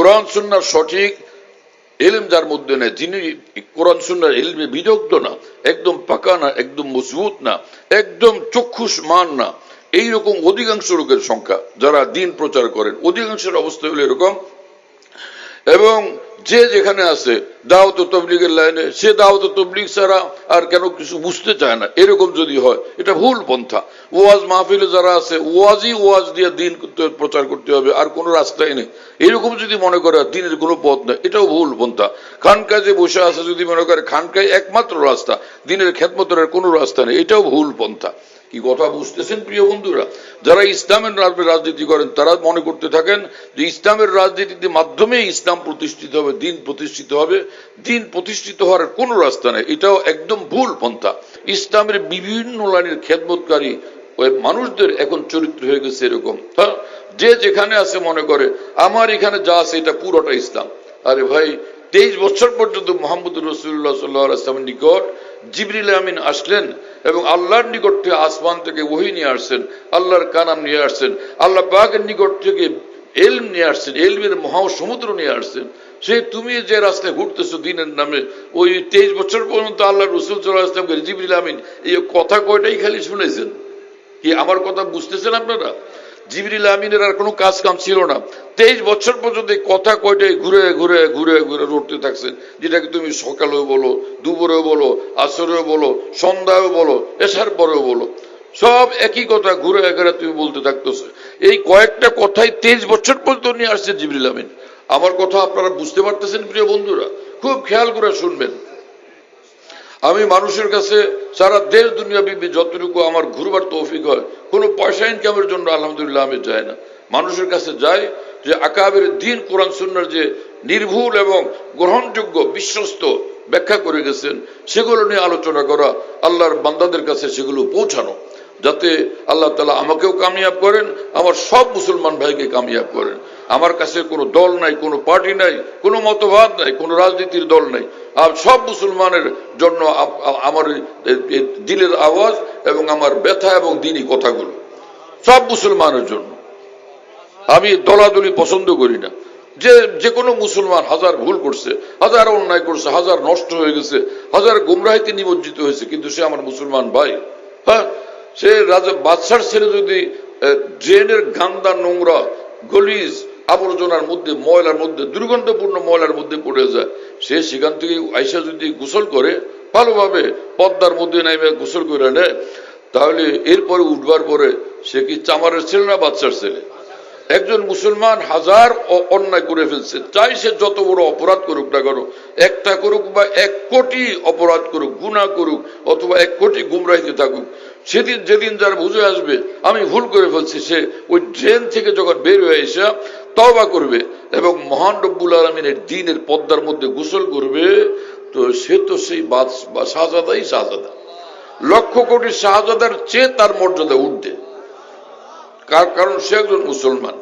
কোরআন সুন্নাহর সঠিক ইলম যার মধ্যে নেই, যিনি কোরআন সুন্নাহর ইলমে বিদগ্ধ না, একদম পাকা না, একদম মজবুত না, একদম চক্ষুষ মান না, এইরকম অধিকাংশ লোকের সংখ্যা যারা দিন প্রচার করেন, অধিকাংশের অবস্থা হলো এরকম। এবং যে যেখানে আছে দাওয়াত তাবলীগের লাইনে, সে দাওয়াত তাবলীগ ছাড়া আর কেন কিছু বুঝতে চায় না, এরকম যদি হয় এটা ভুল পন্থা। ওয়াজ মাহফিলে যারা আছে ওয়াজ দিয়ে দিন প্রচার করতে হবে, আর কোনো রাস্তাই নেই, এরকম যদি মনে করে দিনের কোনো পথ নেই, এটাও ভুল পন্থা। খানকায় যে বসে আছে যদি মনে করে খানকায় একমাত্র রাস্তা, দিনের খেদমতের কোনো রাস্তা নেই, এটাও ভুল পন্থা। কি কথা বুঝতেছেন প্রিয় বন্ধুরা? যারা ইসলামের রাজনীতি করেন তারা মনে করতে থাকেন যে ইসলামের রাজনীতির মাধ্যমে ইসলাম প্রতিষ্ঠিত হবে, দিন প্রতিষ্ঠিত হবে। দিন প্রতিষ্ঠিত হওয়ার কোনো রাস্তা নেই, এটাও একদম ভুল পন্থা। ইসলামের বিভিন্ন লাইনের খেদমতকারী ওই মানুষদের এখন চরিত্র হয়ে গেছে এরকম, হ্যাঁ, যে যেখানে আছে মনে করে আমার এখানে যা আছে এটা পুরোটা ইসলাম। আরে ভাই, 23 বছর পর্যন্ত মুহাম্মদ রাসূলুল্লাহ সাল্লাল্লাহু আলাইহি ওয়াসাল্লামের নিকট জিবরিল আমিন আসলেন এবং আল্লাহর নিকট থেকে আসমান থেকে ওহী নিয়ে আসছেন, আল্লাহর কালাম নিয়ে আসছেন, আল্লাহ পাকের নিকট থেকে ইলম নিয়ে আসছেন, ইলমের মহাসমুদ্র নিয়ে আসছেন। সেই তুমি যে রাস্তায় ঘুরতেছো দিনের নামে, ওই 23 বছর পর্যন্ত আল্লাহ রাসূল সাল্লাল্লাহু আলাইহি ওয়াসাল্লামকে জিবরিল আমিন এই কথা কয়টাই খালি শুনেছেন। কি আমার কথা বুঝতেছেন আপনারা? জিবরিল আমিনের আর কোনো কাজ কাম ছিল না। 23 বছর পর্যন্ত কথা কয়টাই ঘুরে ঘুরে ঘুরে ঘুরে রটতে থাকছেন, যেটাকে তুমি সকালেও বলো, দুপুরেও বলো, আসরেও বলো, সন্ধ্যায়ও বলো, এশার পরেও বলো, সব একই কথা ঘুরে ঘুরে তুমি বলতে থাকতেছো। এই কয়েকটা কথাই 23 বছর পর্যন্ত নিয়ে আসছে জিবরিল আমিন। আমার কথা আপনারা বুঝতে পারতেছেন প্রিয় বন্ধুরা? খুব খেয়াল করে শুনবেন। আমি মানুষের কাছে সারা দেশ দুনিয়া বিবি যতটুকু আমার ঘুরবার তৌফিক হয়, কোনো পয়সা ইনকামের জন্য আলহামদুলিল্লাহ আমি যাই না, মানুষের কাছে যাই যে আকাবের দিন কোরআন সুন্নাহর যে নির্ভুল এবং গ্রহণযোগ্য বিশ্বস্ত ব্যাখ্যা করে গেছেন সেগুলো নিয়ে আলোচনা করা, আল্লাহর বান্দাদের কাছে সেগুলো পৌঁছানো, যাতে আল্লাহ তাআলা আমাকেও কামিয়াব করেন, আমার সব মুসলমান ভাইকে কামিয়াব করেন। আমার কাছে কোনো দল নাই, কোনো পার্টি নাই, কোনো মতবাদ নাই, কোনো রাজনীতির দল নাই। আর সব মুসলমানের জন্য আমার দিলের আওয়াজ এবং আমার ব্যথা এবং দিনী কথাগুলো সব মুসলমানের জন্য। আমি দলাদলি পছন্দ করি না। যে কোনো মুসলমান হাজার ভুল করছে, হাজার অন্যায় করছে, হাজার নষ্ট হয়ে গেছে, হাজার গুমরাহিতে নিমজ্জিত হয়েছে, কিন্তু সে আমার মুসলমান ভাই। হ্যাঁ, সে রাজা বাদশার ছেলে যদি ড্রেনের গান্দা নোংরা গলিজ আবর্জনার মধ্যে, ময়লার মধ্যে, দুর্গন্ধপূর্ণ ময়লার মধ্যে পড়ে যায়, সে সেখান থেকে আইসা যদি গোসল করে ভালোভাবে পদ্মার মধ্যে নাইমে গোসল করে নেয়, তাহলে এরপরে উঠবার পরে সে কি চামারের ছেলে না বাদশার ছেলে? একজন মুসলমান হাজার অন্যায় করে ফেলছে, চাই সে যত বড় অপরাধ করুক না কেন, একটা করুক বা 1 কোটি অপরাধ করুক, গুনাহ করুক, অথবা 1 কোটি গুমরাহিতে থাকুক, সেদিন যেদিন যার বুঝে আসবে আমি ভুল করে ফেলছি, সে ওই ড্রেন থেকে যখন বের হয়ে এসে তওবা করবে এবং মহান রব্বুল আলামিনের দ্বীনের পদ্মার মধ্যে গোসল করবে, তো সে তো সেই শাহজাদাই শাহজাদা, লক্ষ কোটি শাহজাদার চেয়ে তার মর্যাদা উঠবে। কারণ সে একজন মুসলমান।